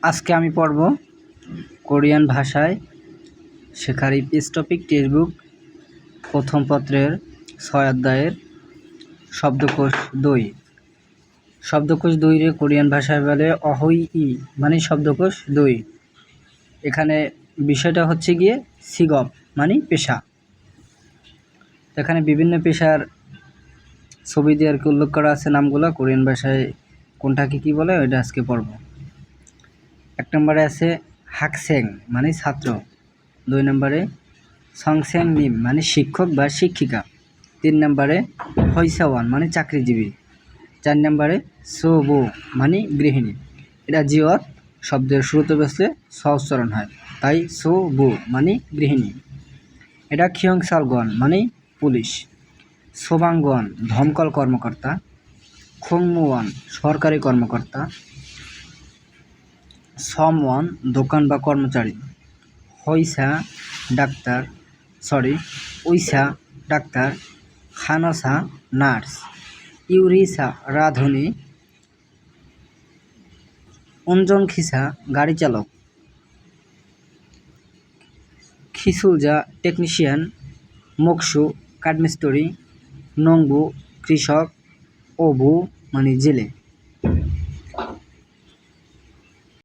আজকে আমি পড়ব কোরিয়ান ভাষায় শেখার ইপিএস টপিক টেক্সটবুক প্রথম পত্রের 6 অধ্যায়ের শব্দকোষ 2। শব্দকোষ 2 রে কোরিয়ান ভাষায় বলে অহই ই মানে শব্দকোষ 2। এখানে বিষয়টা হচ্ছে গিয়ে সিগপ মানে পেশা। এখানে বিভিন্ন পেশার ছবি দিয়ে আর কি উল্লেখ করা আছে নামগুলো। কোরিয়ান ভাষায় কোনটাকে কি বলে ওইটা আজকে পড়ব। 1 নম্বরে আছে হাকসেং মানে ছাত্র, 2 নম্বরে সংসেং নিম মানে শিক্ষক বা শিক্ষিকা, 3 নম্বরে হইসাওয়ান মানে চাকরিজীবী, 4 নম্বরে সোবো মানে গৃহিণী। এটা জিওত শব্দের শুরুতে বসলে স উচ্চারণ হয়, তাই সোবো মানে গৃহিণী। এটা খিয়ংসালগন মানে পুলিশ, সোবাঙ্গন দমকল কর্মকর্তা, খংমুয়ান সরকারি কর্মকর্তা, সমওয়ান দোকান বা কর্মচারী, উইসা ডাক্তার, খানসা নার্স, ইউরিসা রাঁধুনি, অঞ্জনখিসা গাড়ি চালক, খিসুলজা টেকনিশিয়ান, মকসু কাঠমিস্ত্রি, নংবু কৃষক, ওবু মানে জেলে।